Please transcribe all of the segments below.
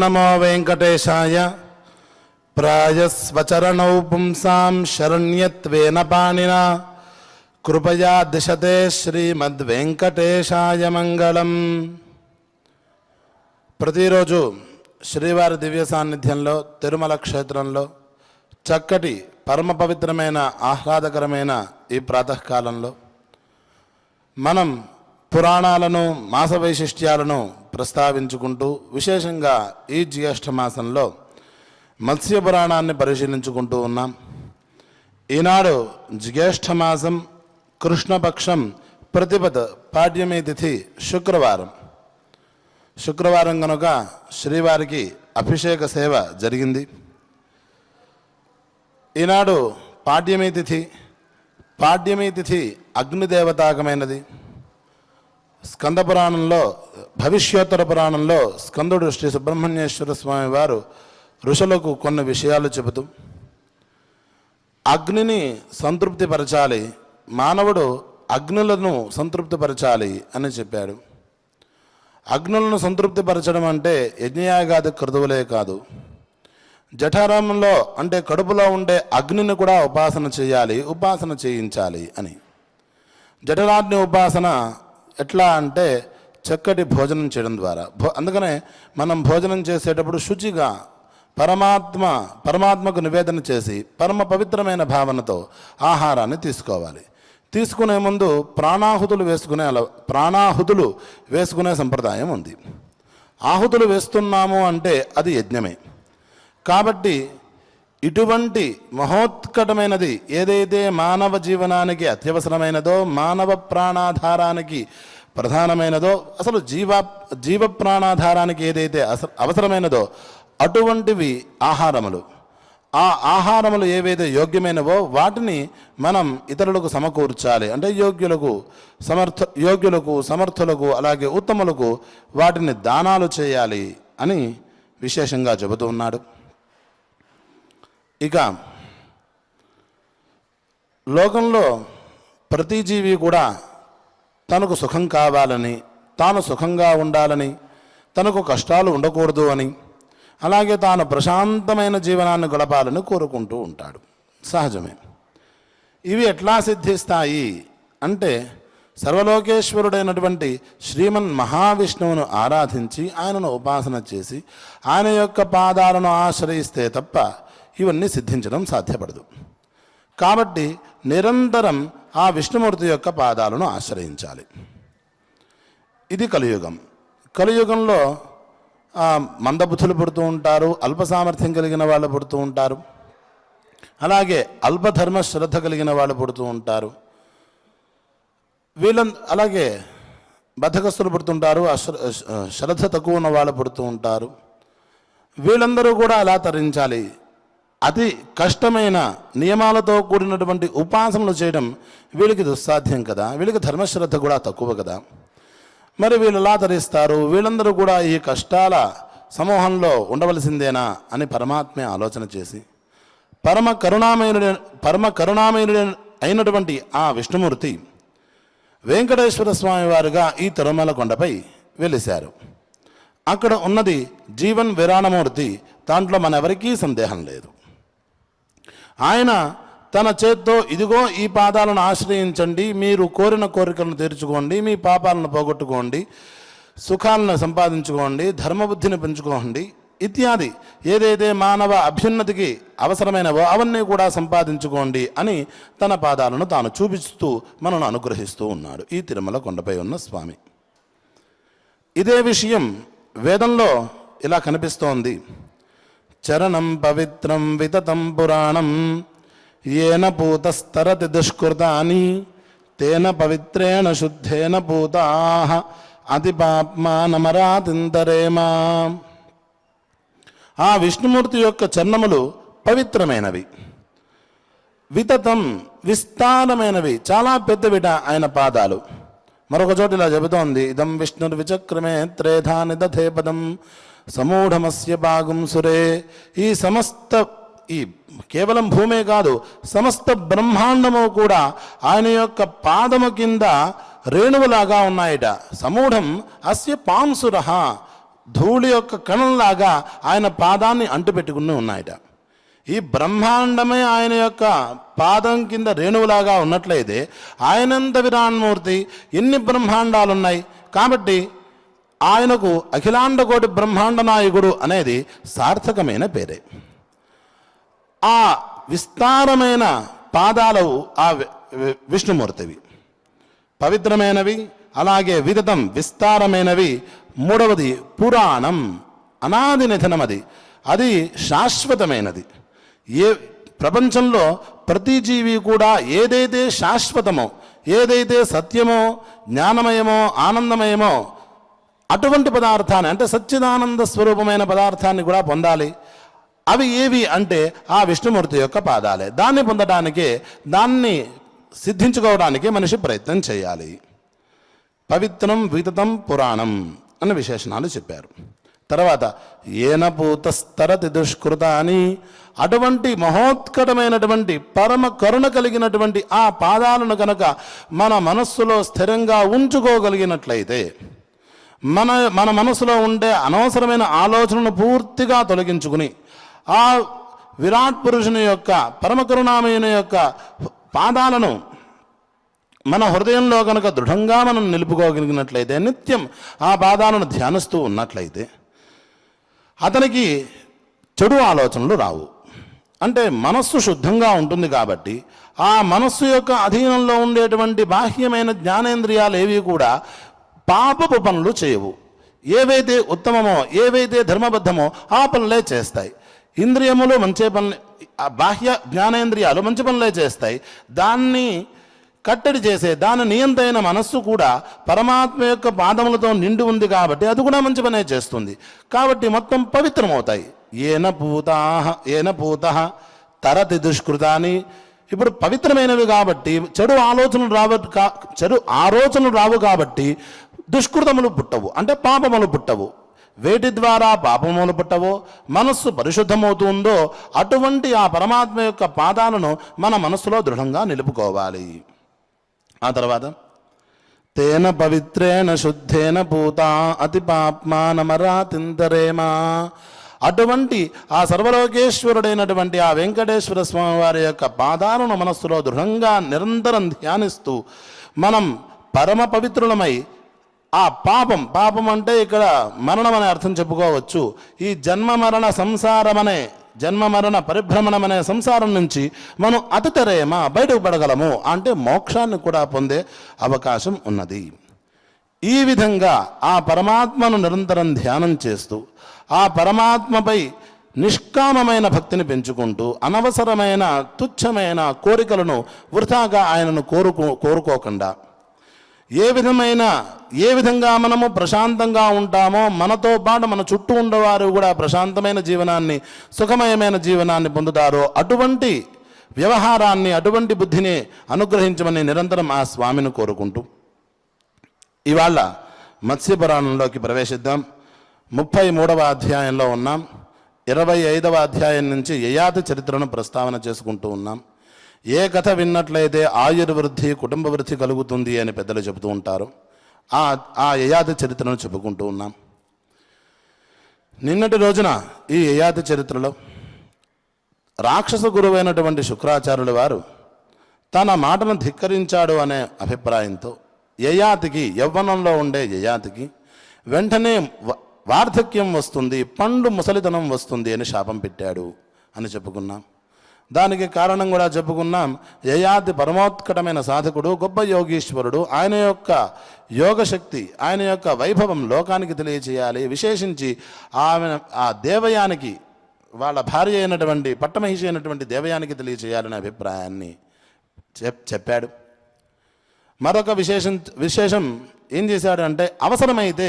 నమో వెంకటేశాయ. ప్రాయస్వచరణౌ పుంసాం శరణ్యత్వేన పాణినా కృపయా దిశతే శ్రీమద్వెంకటేశాయ మంగళం. ప్రతిరోజు శ్రీవారి దివ్య సాన్నిధ్యంలో తిరుమల క్షేత్రంలో చక్కటి పరమ పవిత్రమైన ఆహ్లాదకరమైన ఈ ప్రాతకాలంలో మనం పురాణాలను మాస వైశిష్ట్యాలను ప్రస్తావించుకుంటూ విశేషంగా ఈ జ్యేష్ఠ మాసంలో మత్స్య పురాణాన్ని పరిశీలించుకుంటూ ఉన్నాం. ఈనాడు జ్యేష్ఠ మాసం కృష్ణపక్షం ప్రతిపద పాడ్యమి తిథి శుక్రవారం కనుక శ్రీవారికి అభిషేక సేవ జరిగింది. ఈనాడు పాడ్యమి తిథి అగ్నిదేవతాకమైనది. స్కంద పురాణంలో భవిష్యోత్తర పురాణంలో స్కందుడు శ్రీ సుబ్రహ్మణ్యేశ్వర స్వామి వారు ఋషులకు కొన్ని విషయాలు చెబుతూ అగ్నిని సంతృప్తిపరచాలి, మానవుడు అగ్నులను సంతృప్తిపరచాలి అని చెప్పాడు. అగ్నులను సంతృప్తిపరచడం అంటే యజ్ఞయాగాది క్రతువులే కాదు, జఠరంలో అంటే కడుపులో ఉండే అగ్నిని కూడా ఉపాసన చేయించాలి అని. జఠరాగ్ని ఉపాసన ఎట్లా అంటే చక్కటి భోజనం చేయడం ద్వారా. అందుకనే మనం భోజనం చేసేటప్పుడు శుచిగా పరమాత్మకు నివేదన చేసి పరమ పవిత్రమైన భావనతో ఆహారాన్ని తీసుకోవాలి. తీసుకునే ముందు ప్రాణాహుతులు వేసుకునే సంప్రదాయం ఉంది. ఆహుతులు వేస్తున్నాము అంటే అది యజ్ఞమే. కాబట్టి ఇటువంటి మహోత్కటమైనది ఏదైతే మానవ జీవనానికి అత్యవసరమైనదో, మానవ ప్రాణాధారానికి ప్రధానమైనదో, అసలు జీవ ప్రాణాధారానికి ఏదైతే అవసరమైనదో అటువంటివి ఆహారములు. ఆ ఆహారములు ఏవైతే యోగ్యమైనవో వాటిని మనం ఇతరులకు సమకూర్చాలి. అంటే యోగ్యులకు సమర్థులకు అలాగే ఉత్తములకు వాటిని దానాలు చేయాలి అని విశేషంగా చెబుతూ ఉన్నాడు. ఇక లోకంలో ప్రతి జీవి కూడా తనకు సుఖం కావాలని, తాను సుఖంగా ఉండాలని, తనకు కష్టాలు ఉండకూడదు అని, అలాగే తాను ప్రశాంతమైన జీవనాన్ని గడపాలని కోరుకుంటూ ఉంటాడు. సహజమే. ఇవి ఎట్లా సిద్ధిస్తాయి అంటే సర్వలోకేశ్వరుడైనటువంటి శ్రీమన్ మహావిష్ణువును ఆరాధించి ఆయనను ఉపాసన చేసి ఆయన యొక్క పాదాలను ఆశ్రయిస్తే తప్ప ఇవన్నీ సిద్ధించడం సాధ్యపడదు. కాబట్టి నిరంతరం ఆ విష్ణుమూర్తి యొక్క పాదాలను ఆశ్రయించాలి. ఇది కలియుగంలో మందబుద్ధులు పుడుతూ ఉంటారు, అల్ప సామర్థ్యం కలిగిన వాళ్ళు పుడుతూ ఉంటారు, అలాగే అల్పధర్మ శ్రద్ధ కలిగిన వాళ్ళు పుడుతూ ఉంటారు. అలాగే బద్ధకస్తులు పుడుతుంటారు, శ్రద్ధ తక్కువ ఉన్న వాళ్ళు పుడుతూ ఉంటారు. వీళ్ళందరూ కూడా అలా తరించాలి. అతి కష్టమైన నియమాలతో కూడినటువంటి ఉపాసనలు చేయడం వీళ్ళకి దుస్సాధ్యం కదా, వీళ్ళకి ధర్మశ్రద్ధ కూడా తక్కువ కదా. మరి వీళ్ళు ఎలా తరిస్తారు? వీళ్ళందరూ కూడా ఈ కష్టాల సమూహంలో ఉండవలసిందేనా అని పరమాత్మే ఆలోచన చేసి పరమ కరుణామయుడు అయినటువంటి ఆ విష్ణుమూర్తి వెంకటేశ్వర స్వామి వారుగా ఈ తిరుమల కొండపై వెలిశారు. అక్కడ ఉన్నది జీవన్ విరాణమూర్తి, దాంట్లో మనెవరికీ సందేహం లేదు. ఆయన తన చేత్తో ఇదిగో ఈ పాదాలను ఆశ్రయించండి, మీరు కోరిన కోరికలను తీర్చుకోండి, మీ పాపాలను పోగొట్టుకోండి, సుఖాలను సంపాదించుకోండి, ధర్మబుద్ధిని పెంచుకోండి ఇత్యాది ఏదైతే మానవ అభ్యున్నతికి అవసరమైనవో అవన్నీ కూడా సంపాదించుకోండి అని తన పాదాలను తాను చూపిస్తూ మనను అనుగ్రహిస్తూ ఉన్నాడు ఈ తిరుమల కొండపై ఉన్న స్వామి. ఇదే విషయం వేదంలో ఇలా కనిపిస్తోంది. చరణం పవిత్రం వితతం పురాణం ఏన పూతస్తరతి దుష్కృతాని తేన పవిత్రేణ శుద్ధేన పూతాః అతిపాప్మానమరాతింతరేమా. ఆ విష్ణుమూర్తి యొక్క చరణములు పవిత్రమైనవి, వితతం విస్తారమైనవి, చాలా పెద్దవిట ఆయన పాదాలు. మరొక చోట ఇలా చెబుతోంది, ఇదం విష్ణుర్విచక్రమే త్రేధాని దధే పదం సమూఢమస్య భాగం సురే. ఈ కేవలం భూమే కాదు, సమస్త బ్రహ్మాండము కూడా ఆయన యొక్క పాదము కింద రేణువులాగా ఉన్నాయట. సమూఢం అస్య పాంసురః, ధూళి యొక్క కణంలాగా ఆయన పాదాన్ని అంటుపెట్టుకుని ఉన్నాయట. ఈ బ్రహ్మాండమే ఆయన యొక్క పాదం కింద రేణువులాగా ఉన్నట్లయితే ఆయనంత విరాన్మూర్తి ఎన్ని బ్రహ్మాండాలు ఉన్నాయి. కాబట్టి ఆయనకు అఖిలాండ కోటి బ్రహ్మాండ నాయకుడు అనేది సార్థకమైన పేరే. ఆ విస్తారమైన పాదాలు ఆ విష్ణుమూర్తివి, పవిత్రమైనవి, అలాగే విదితం విస్తారమైనవి. మూడవది పురాణం, అనాది నిధనమది, అది శాశ్వతమైనది. ఏ ప్రపంచంలో ప్రతి జీవి కూడా ఏదైతే శాశ్వతమో, ఏదైతే సత్యమో, జ్ఞానమయమో, ఆనందమయమో అటువంటి పదార్థాన్ని, అంటే సచ్చిదానంద స్వరూపమైన పదార్థాన్ని కూడా పొందాలి. అవి ఏవి అంటే ఆ విష్ణుమూర్తి యొక్క పాదాలే. దాన్ని పొందడానికే, దాన్ని సిద్ధించుకోవడానికి మనిషి ప్రయత్నం చేయాలి. పవిత్రం విదితం పురాణం అన్న విశేషణాలు చెప్పారు. తర్వాత ఏన పూతస్తరతి దుష్కృత అని, అటువంటి మహోత్కటమైనటువంటి పరమ కరుణ కలిగినటువంటి ఆ పాదాలను కనుక మన మనస్సులో స్థిరంగా ఉంచుకోగలిగినట్లయితే, మన మనసులో ఉండే అనవసరమైన ఆలోచనను పూర్తిగా తొలగించుకుని ఆ విరాట్ పురుషుని యొక్క పరమ కరుణామయుని యొక్క పాదాలను మన హృదయంలో కనుక దృఢంగా మనం నిలుపుకోగలిగినట్లయితే, నిత్యం ఆ పాదాలను ధ్యానిస్తూ ఉన్నట్లయితే అతనికి చెడు ఆలోచనలు రావు. అంటే మనస్సు శుద్ధంగా ఉంటుంది కాబట్టి ఆ మనస్సు యొక్క అధీనంలో ఉండేటువంటి బాహ్యమైన జ్ఞానేంద్రియాలు ఏవి కూడా పాపపు పనులు చేయవు. ఏవైతే ఉత్తమమో, ఏవైతే ధర్మబద్ధమో ఆ పనులే చేస్తాయి. ఇంద్రియములు మంచి పనులు, బాహ్య జ్ఞానేంద్రియాలు మంచి పనులే చేస్తాయి. దాన్ని కట్టడి చేసే, దాని నియంత్రైన మనస్సు కూడా పరమాత్మ యొక్క పాదములతో నిండి ఉంది కాబట్టి అది కూడా మంచి పనే చేస్తుంది. కాబట్టి మొత్తం పవిత్రమవుతాయి. ఏన పూత తరతి దుష్కృతాని. ఇప్పుడు పవిత్రమైనవి కాబట్టి చెడు ఆలోచనలు రావు కాబట్టి దుష్కృతములు పుట్టవు, అంటే పాపములు పుట్టవు. వేటి ద్వారా పాపములు పుట్టవో, మనస్సు పరిశుద్ధమవుతుందో అటువంటి ఆ పరమాత్మ యొక్క పాదాలను మన మనస్సులో దృఢంగా నిలుపుకోవాలి. ఆ తర్వాత తేన పవిత్రేణ శుద్ధేన పూత అతి పాప్మానమరాతింతరేమా. అటువంటి ఆ సర్వలోకేశ్వరుడైనటువంటి ఆ వెంకటేశ్వర స్వామి వారి యొక్క పాదాలను మనస్సులో దృఢంగా నిరంతరం ధ్యానిస్తూ మనం పరమ పవిత్రులమై ఆ పాపం అంటే ఇక్కడ మరణం అనే అర్థం చెప్పుకోవచ్చు. ఈ జన్మ మరణ పరిభ్రమణం అనే సంసారం నుంచి మనం అతితరేమా బయటకు పడగలము, అంటే మోక్షాన్ని కూడా పొందే అవకాశం ఉన్నది. ఈ విధంగా ఆ పరమాత్మను నిరంతరం ధ్యానం చేస్తూ ఆ పరమాత్మపై నిష్కామమైన భక్తిని పెంచుకుంటూ అనవసరమైన తుచ్చమైన కోరికలను వృథాగా ఆయనను కోరుకోకుండా ఏ విధంగా మనము ప్రశాంతంగా ఉంటామో మనతో పాటు మన చుట్టూ ఉండేవారు కూడా ప్రశాంతమైన జీవనాన్ని, సుఖమయమైన జీవనాన్ని పొందుతారో అటువంటి వ్యవహారాన్ని, అటువంటి బుద్ధిని అనుగ్రహించమని నిరంతరం ఆ స్వామిని కోరుకుంటూ ఇవాళ మత్స్యపురాణంలోకి ప్రవేశిద్దాం. 33వ అధ్యాయంలో ఉన్నాం. 25వ అధ్యాయం నుంచి యయాతి చరిత్రను ప్రస్తావన చేసుకుంటూ ఉన్నాం. ఏ కథ విన్నట్లయితే ఆయుర్వృద్ధి, కుటుంబ వృద్ధి కలుగుతుంది అని పెద్దలు చెబుతూ ఉంటారు. ఆ యయాతి చరిత్రను చెప్పుకుంటూ ఉన్నాం. నిన్నటి రోజున ఈ యయాతి చరిత్రలో రాక్షస గురువైనటువంటి శుక్రాచార్యుల వారు తన మాటను ధిక్కరించాడు అనే అభిప్రాయంతో యయాతికి, యవ్వనంలో ఉండే యయాతికి వెంటనే వార్ధక్యం వస్తుంది, పండు ముసలితనం వస్తుంది అని శాపం పెట్టాడు అని చెప్పుకున్నాం. దానికి కారణం కూడా చెప్పుకున్నాం. యయాతి పరమోత్కటమైన సాధకుడు, గొప్ప యోగీశ్వరుడు. ఆయన యొక్క యోగశక్తి, ఆయన యొక్క వైభవం లోకానికి తెలియచేయాలి. విశేషించి ఆ దేవయానికి, వాళ్ళ భార్య అయినటువంటి పట్టమహిషి అయినటువంటి దేవయానికి తెలియచేయాలనే అభిప్రాయాన్ని చెప్పాడు. మరొక విశేషం ఏం చేశాడు అంటే, అవసరమైతే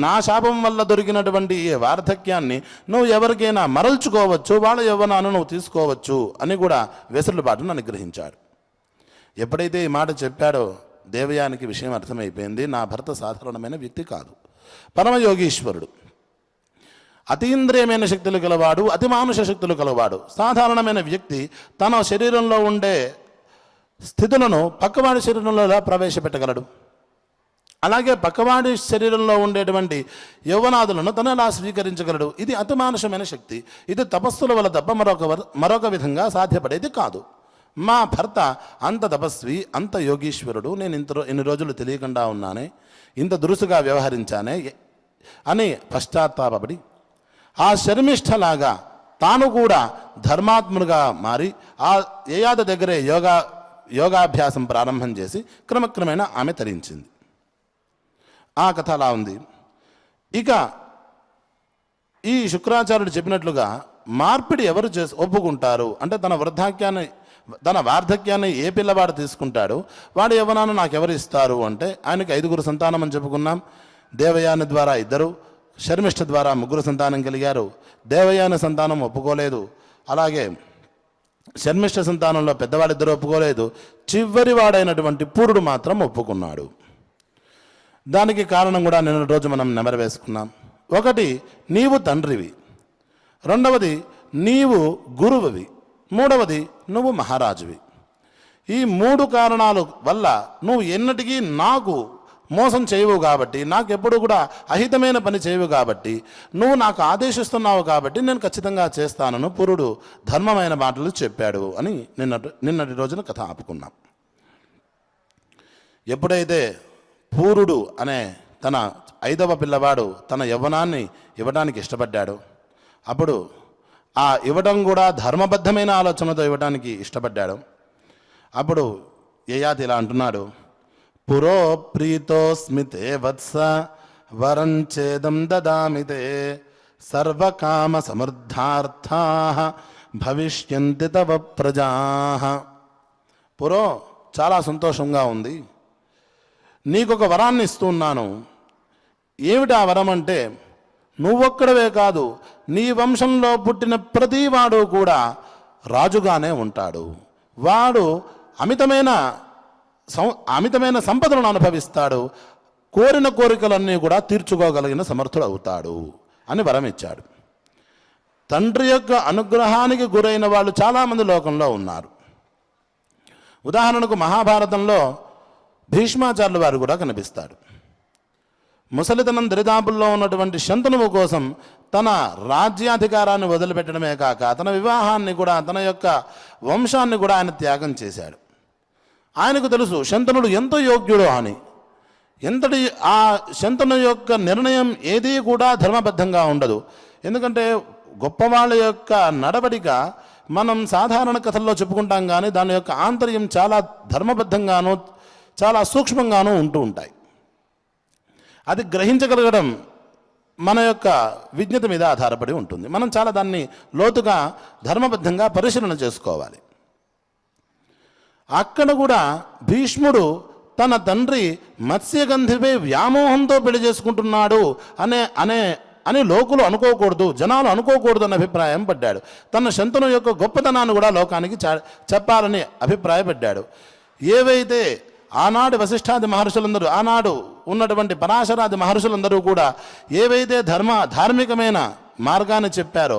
నా శాపం వల్ల దొరికినటువంటి ఈ వార్ధక్యాన్ని నువ్వు ఎవరికైనా మరల్చుకోవచ్చు, వాళ్ళ యవ్వనాన్ని నువ్వు తీసుకోవచ్చు అని కూడా వెసులుబాటును అనుగ్రహించాడు. ఎప్పుడైతే ఈ మాట చెప్పాడో దేవయానికి విషయం అర్థమైపోయింది. నా భర్త సాధారణమైన వ్యక్తి కాదు, పరమయోగీశ్వరుడు, అతీంద్రియమైన శక్తులు గలవాడు, అతి మానుష శక్తులు గలవాడు. సాధారణమైన వ్యక్తి తన శరీరంలో ఉండే స్థితులను పక్కవాడి శరీరంలో ఎలా ప్రవేశపెట్టగలడు? అలాగే పక్కవాడి శరీరంలో ఉండేటువంటి యౌవనాదులను తను ఎలా స్వీకరించగలడు? ఇది అతిమానుషమైన శక్తి. ఇది తపస్సుల వల్ల తప్ప మరొక విధంగా సాధ్యపడేది కాదు. మా భర్త అంత తపస్వి, అంత యోగీశ్వరుడు, నేను ఇన్ని రోజులు తెలియకుండా ఉన్నానే, ఇంత దురుసుగా వ్యవహరించానే అని పశ్చాత్తాపడి ఆ శర్మిష్ఠలాగా తాను కూడా ధర్మాత్ముడుగా మారి ఆ యయాతి దగ్గరే యోగాభ్యాసం ప్రారంభం చేసి క్రమక్రమేణా ఆమె తరించింది. ఆ కథ అలా ఉంది. ఇక ఈ శుక్రాచార్యుడు చెప్పినట్లుగా మార్పిడి ఎవరు ఒప్పుకుంటారు అంటే తన వార్ధక్యాన్ని ఏ పిల్లవాడు తీసుకుంటాడు, వాడు యవ్వనాన్ని నాకెవరు ఇస్తారు అంటే ఆయనకి 5 సంతానం అని చెప్పుకున్నాం. దేవయాని ద్వారా 2, శర్మిష్ఠ ద్వారా 3 సంతానం కలిగారు. దేవయాని సంతానం ఒప్పుకోలేదు, అలాగే శర్మిష్ఠ సంతానంలో పెద్దవాడిద్దరు ఒప్పుకోలేదు, చివరి వాడైనటువంటి పూరుడు మాత్రం ఒప్పుకున్నాడు. దానికి కారణం కూడా నిన్న రోజు మనం నెమరవేసుకున్నాం. ఒకటి, నీవు తండ్రివి. రెండవది, నీవు గురువువి. మూడవది, నువ్వు మహారాజువి. ఈ 3 కారణాల వల్ల నువ్వు ఎన్నటికీ నాకు మోసం చేయవు కాబట్టి, నాకు ఎప్పుడు కూడా అహితమైన పని చేయవు కాబట్టి, నువ్వు నాకు ఆదేశిస్తున్నావు కాబట్టి నేను ఖచ్చితంగా చేస్తానని పురుడు ధర్మమైన మాటలు చెప్పాడు అని నిన్నటి రోజున కథ ఆపుకున్నాం. ఎప్పుడైతే పూరుడు అనే తన 5వ పిల్లవాడు తన యవ్వనాన్ని ఇవ్వడానికి ఇష్టపడ్డాడు, అప్పుడు ఆ ఇవ్వడం కూడా ధర్మబద్ధమైన ఆలోచనతో ఇవ్వడానికి ఇష్టపడ్డాడు. అప్పుడు యయాతి ఇలా అంటున్నాడు, పురో ప్రీతోస్మితే వత్స వరంచేదం దదామితే సర్వకామ సమృద్ధార్థా భవిష్యంతి తవ ప్రజా. పురో, చాలా సంతోషంగా ఉంది, నీకొక వరాన్ని ఇస్తున్నాను. ఏమిటి ఆ వరం అంటే, నువ్వొక్కడవే కాదు, నీ వంశంలో పుట్టిన ప్రతివాడు కూడా రాజుగానే ఉంటాడు. వాడు అమితమైన సంపదలను అనుభవిస్తాడు, కోరిన కోరికలన్నీ కూడా తీర్చుకోగలిగిన సమర్థుడు అవుతాడు అని వరం ఇచ్చాడు. తండ్రి యొక్క అనుగ్రహానికి గురైన వాళ్ళు చాలామంది లోకంలో ఉన్నారు. ఉదాహరణకు మహాభారతంలో భీష్మాచార్యుల వారు కూడా కనిపిస్తాడు. ముసలితనం దరిదాపుల్లో ఉన్నటువంటి శంతనువు కోసం తన రాజ్యాధికారాన్ని వదిలిపెట్టడమే కాక తన వివాహాన్ని కూడా, తన యొక్క వంశాన్ని కూడా ఆయన త్యాగం చేశాడు. ఆయనకు తెలుసు శంతనుడు ఎంతో యోగ్యుడు అని. ఆ శంతను యొక్క నిర్ణయం ఏదీ కూడా ధర్మబద్ధంగా ఉండదు. ఎందుకంటే గొప్పవాళ్ళ యొక్క నడవడిక మనం సాధారణ కథల్లో చెప్పుకుంటాం, కానీ దాని యొక్క ఆంతర్యం చాలా ధర్మబద్ధంగానూ చాలా సూక్ష్మంగానూ ఉంటూ ఉంటాయి. అది గ్రహించగలగడం మన యొక్క విజ్ఞత మీద ఆధారపడి ఉంటుంది. మనం చాలా దాన్ని లోతుగా ధర్మబద్ధంగా పరిశీలన చేసుకోవాలి. అక్కడ కూడా భీష్ముడు తన తండ్రి మత్స్యగంధిపై వ్యామోహంతో పెళ్లి చేసుకుంటున్నాడు అని లోకులు అనుకోకూడదు, జనాలు అనుకోకూడదు అనే అభిప్రాయం పడ్డాడు. తన శంతను యొక్క గొప్పతనాన్ని కూడా లోకానికి చెప్పాలని అభిప్రాయపడ్డాడు. ఏవైతే ఆనాడు వశిష్ఠాది మహర్షులందరూ, ఆనాడు ఉన్నటువంటి పరాశరాది మహర్షులందరూ కూడా ఏవైతే ధార్మికమైన మార్గాన్ని చెప్పారో,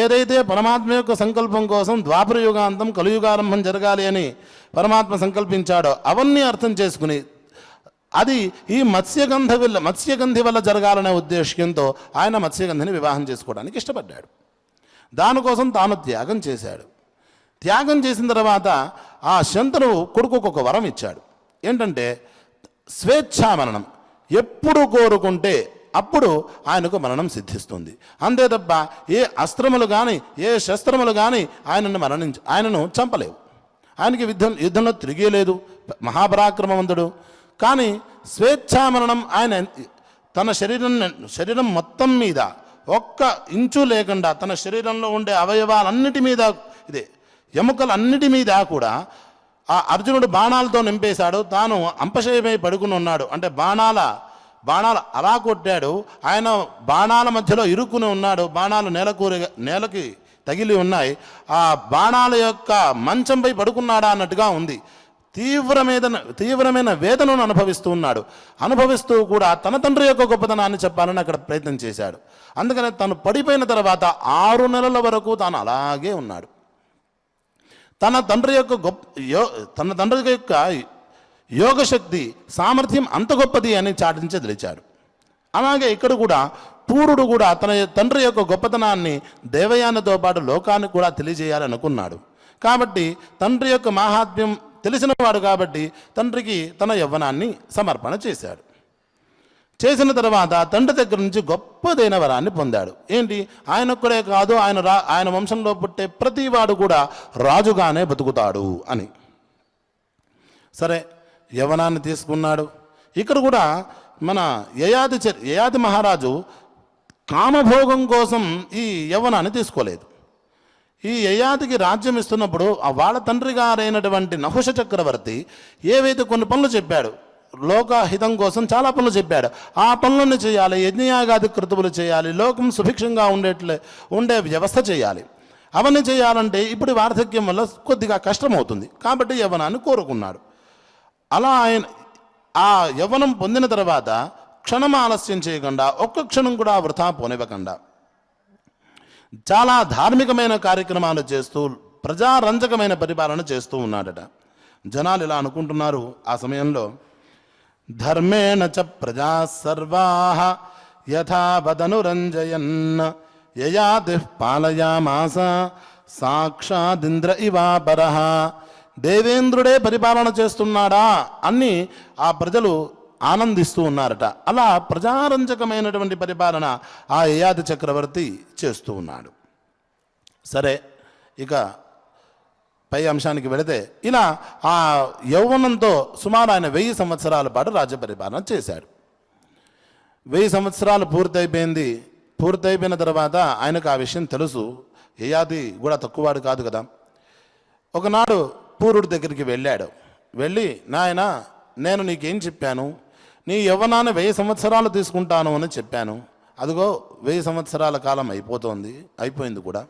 ఏదైతే పరమాత్మ యొక్క సంకల్పం కోసం ద్వాపర యుగాంతం కలియుగారంభం జరగాలి అని పరమాత్మ సంకల్పించాడో అవన్నీ అర్థం చేసుకుని అది ఈ మత్స్యగంధి వల్ల జరగాలనే ఉద్దేశ్యంతో ఆయన మత్స్యగంధిని వివాహం చేసుకోవడానికి ఇష్టపడ్డాడు. దానికోసం తాను త్యాగం చేశాడు. త్యాగం చేసిన తర్వాత ఆ శంతనువు కొడుకుకు ఒక వరం ఇచ్చాడు. ఏంటంటే స్వేచ్ఛామరణం. ఎప్పుడు కోరుకుంటే అప్పుడు ఆయనకు మరణం సిద్ధిస్తుంది. అంతే తప్ప ఏ అస్త్రములు కానీ ఏ శస్త్రములు కానీ ఆయనను చంపలేవు. ఆయనకి యుద్ధంలో తిరిగేలేదు, మహాపరాక్రమవంతుడు. కానీ స్వేచ్ఛామరణం ఆయన తన శరీరం మొత్తం మీద ఒక్క ఇంచు లేకుండా తన శరీరంలో ఉండే అవయవాలన్నిటి మీద, ఇదే ఎముకలన్నిటి మీద కూడా ఆ అర్జునుడు బాణాలతో నింపేశాడు. తాను అంపశయమై పడుకుని ఉన్నాడు. అంటే బాణాలు అలా కొట్టాడు. ఆయన బాణాల మధ్యలో ఇరుక్కుని ఉన్నాడు. బాణాలు నేలకి తగిలి ఉన్నాయి. ఆ బాణాల యొక్క మంచంపై పడుకున్నాడా అన్నట్టుగా ఉంది. తీవ్రమైన వేదనను అనుభవిస్తూ ఉన్నాడు. అనుభవిస్తూ కూడా తన తండ్రి యొక్క గొప్పతనాన్ని చెప్పాలని అక్కడ ప్రయత్నం చేశాడు. అందుకని తను పడిపోయిన తర్వాత 6 నెలల వరకు తాను అలాగే ఉన్నాడు. తన తండ్రి యొక్క యోగశక్తి సామర్థ్యం అంత గొప్పది అని చాటించదలిచాడు. అలాగే ఇక్కడ కూడా పూరుడు కూడా తన తండ్రి యొక్క గొప్పతనాన్ని దేవయానితో పాటు లోకానికి కూడా తెలియజేయాలనుకున్నాడు. కాబట్టి తండ్రి యొక్క మాహాత్మ్యం తెలిసినవాడు కాబట్టి తండ్రికి తన యవ్వనాన్ని సమర్పణ చేశాడు. చేసిన తర్వాత తండ్రి దగ్గర నుంచి గొప్పదైన వరాన్ని పొందాడు. ఏంటి? ఆయనొక్కడే కాదు, ఆయన వంశంలో పుట్టే ప్రతివాడు కూడా రాజుగానే బతుకుతాడు అని. సరే, యవ్వనాన్ని తీసుకున్నాడు. ఇక్కడ కూడా మన యయాతి మహారాజు కామభోగం కోసం ఈ యవ్వనాన్ని తీసుకోలేదు. ఈ యయాతికి రాజ్యం ఇస్తున్నప్పుడు వాళ్ళ తండ్రి గారైనటువంటి నహుష చక్రవర్తి ఏవైతే కొన్ని పనులు చెప్పాడు, లోకహితం కోసం చాలా పనులు చెప్పాడు. ఆ పనులను చేయాలి, యజ్ఞయాగాది కృతువులు చేయాలి, లోకం సుభిక్షంగా ఉండే వ్యవస్థ చేయాలి. అవన్నీ చేయాలంటే ఇప్పుడు వార్ధక్యం వల్ల కొద్దిగా కష్టమవుతుంది. కాబట్టి యవ్వనాన్ని కోరుకున్నాడు. అలా ఆయన ఆ యవ్వనం పొందిన తర్వాత క్షణం ఆలస్యం చేయకుండా, ఒక్క క్షణం కూడా వృథా పోనివ్వకుండా చాలా ధార్మికమైన కార్యక్రమాలు చేస్తూ ప్రజారంజకమైన పరిపాలన చేస్తూ ఉన్నాడట. జనాలు ఇలా అనుకుంటున్నారు ఆ సమయంలో, ధర్మేణ చ ప్రజా సర్వాః యథావదనురంజయన్ యయాతి పాలయామాస సాక్షాదింద్ర ఇవాపరః. దేవేంద్రుడే పరిపాలన చేస్తున్నాడా అని ఆ ప్రజలు ఆనందిస్తూ ఉన్నారట. అలా ప్రజారంజకమైనటువంటి పరిపాలన ఆ యయాతి చక్రవర్తి చేస్తూ ఉన్నాడు. సరే, ఇక పై అంశానికి వెళితే ఇలా ఆ యౌవనంతో సుమారు ఆయన 1000 సంవత్సరాల పాటు రాజ్య పరిపాలన చేశాడు. 1000 సంవత్సరాలు పూర్తయిపోయిన తర్వాత ఆయనకు ఆ విషయం తెలుసు. యయాతి కూడా తక్కువవాడు కాదు కదా. ఒకనాడు పూరుడి దగ్గరికి వెళ్ళి, నాయన, నేను నీకేం చెప్పాను? నీ యవ్వనాన్ని 1000 సంవత్సరాలు తీసుకుంటాను అని చెప్పాను. అదిగో 1000 సంవత్సరాల కాలం అయిపోయింది కూడా.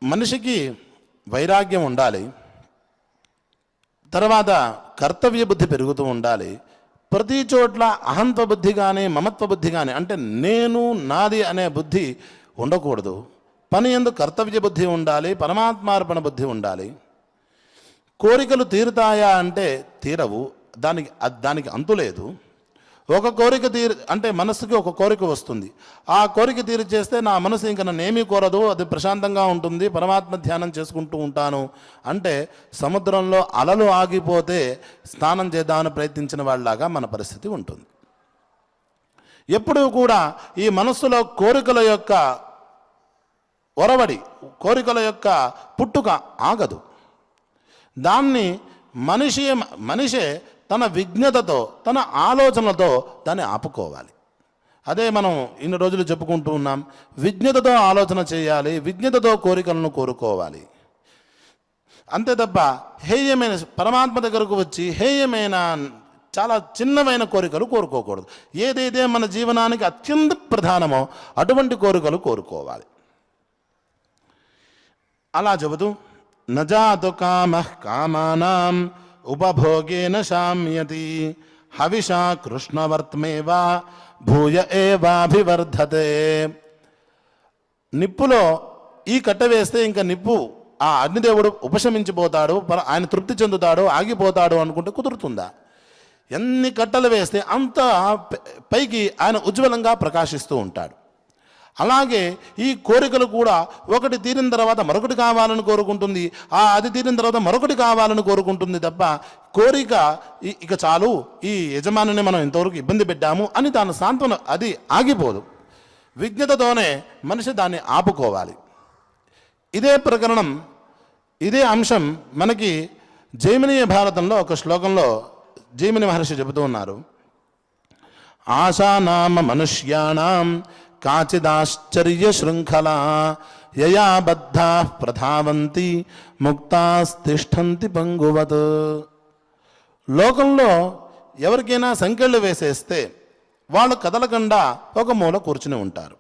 మనిషికి వైరాగ్యం ఉండాలి, తర్వాత కర్తవ్య బుద్ధి పెరుగుతూ ఉండాలి. ప్రతి చోట్ల అహంత్వ బుద్ధి కానీ మమత్వ బుద్ధి కానీ, అంటే నేను నాది అనే బుద్ధి ఉండకూడదు. పని యందు కర్తవ్య బుద్ధి ఉండాలి, పరమాత్మార్పణ బుద్ధి ఉండాలి. కోరికలు తీరుతాయా అంటే తీరవు, దానికి అంతు లేదు. ఒక కోరిక అంటే మనసుకి ఒక కోరిక వస్తుంది. ఆ కోరిక చేస్తే నా మనసు ఇంకా నన్నేమీ కోరదు, అది ప్రశాంతంగా ఉంటుంది, పరమాత్మ ధ్యానం చేసుకుంటూ ఉంటాను అంటే సముద్రంలో అలలు ఆగిపోతే స్నానం చేద్దామని ప్రయత్నించిన వాళ్ళలాగా మన పరిస్థితి ఉంటుంది. ఎప్పుడూ కూడా ఈ మనస్సులో కోరికల యొక్క ఒరవడి, కోరికల యొక్క పుట్టుక ఆగదు. దాన్ని మనిషే తన విజ్ఞతతో, తన ఆలోచనలతో దాన్ని ఆపుకోవాలి. అదే మనం ఇన్ని రోజులు చెప్పుకుంటూ ఉన్నాం. విజ్ఞతతో ఆలోచన చేయాలి, విజ్ఞతతో కోరికలను కోరుకోవాలి. అంతే తప్ప హేయమైన పరమాత్మ దగ్గరకు వచ్చి హేయమైన చాలా చిన్నమైన కోరికలు కోరుకోకూడదు. ఏదైతే మన జీవనానికి అత్యంత ప్రధానమో అటువంటి కోరికలు కోరుకోవాలి. అలా చెబుతూ, నజాతు కామః కామానాం ఉపభోగేన శామ్యతి హవిషా కృష్ణవర్త్మేవా భూయ ఏవాభివర్ధతే. నిప్పులో ఈ కట్ట వేస్తే ఇంకా నిప్పు ఆ అగ్నిదేవుడు ఉపశమించిపోతాడు, ఆయన తృప్తి చెందుతాడు, ఆగిపోతాడు అనుకుంటే కుదురుతుందా? ఎన్ని కట్టలు వేస్తే అంత పైకి ఆయన ఉజ్వలంగా ప్రకాశిస్తూ ఉంటాడు. అలాగే ఈ కోరికలు కూడా ఒకటి తీరిన తర్వాత మరొకటి కావాలని కోరుకుంటుంది, అది తీరిన తర్వాత మరొకటి కావాలని కోరుకుంటుంది తప్ప కోరిక ఇక చాలు, ఈ యజమానిని మనం ఇంతవరకు ఇబ్బంది పెట్టాము అని దాని సాంత్వన అది ఆగిపోదు. విజ్ఞతతోనే మనిషి దాన్ని ఆపుకోవాలి. ఇదే ప్రకరణం, ఇదే అంశం మనకి జైమినీయ భారతంలో ఒక శ్లోకంలో జైమిని మహర్షి చెబుతూ ఉన్నారు. ఆశానామ మనుష్యాణం కాచిదాశ్చర్య శృంఖలా యయా బద్ధా ప్రధావంతి ముక్తాస్తిష్టంతి పంగువత్. లోకంలో ఎవరికైనా సంకెళ్ళు వేసేస్తే వాళ్ళు కదలకుండా ఒక మూల కూర్చుని ఉంటారు.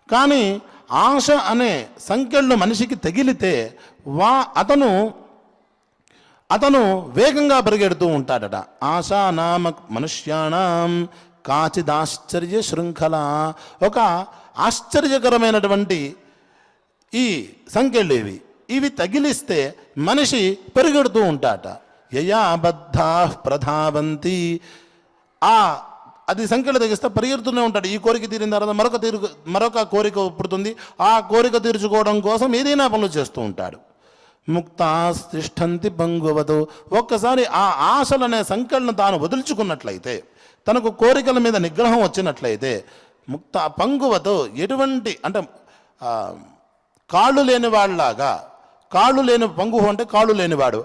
కానీ ఆశ అనే సంకెళ్ళు మనిషికి తగిలితే అతను వేగంగా పరిగెడుతూ ఉంటాడట. ఆశా నామ మనుష్యాణం కాచిదాశ్చర్య శృంఖల. ఒక ఆశ్చర్యకరమైనటువంటి ఈ సంకెళ్ళు ఇవి తగిలిస్తే మనిషి పరిగెడుతూ ఉంటాట. యయా బద్ధా ప్రధావంతి. అది సంఖ్యలు తెగిస్తే పరిగెడుతూనే ఉంటాడు. ఈ కోరిక తీరిన తర్వాత మరొక కోరిక పుడుతుంది. ఆ కోరిక తీర్చుకోవడం కోసం ఏదైనా పనులు చేస్తూ ఉంటాడు. ముక్తాస్తిష్టంతి పంగువతో. ఒక్కసారి ఆ ఆశలనే సంఖ్యలను తాను వదులుచుకున్నట్లయితే, తనకు కోరికల మీద నిగ్రహం వచ్చినట్లయితే, ముక్త పంగువతో ఎటువంటి అంటే కాళ్ళు లేని వాళ్ళలాగా, కాళ్ళు లేని పంగువు అంటే కాళ్ళు లేనివాడు,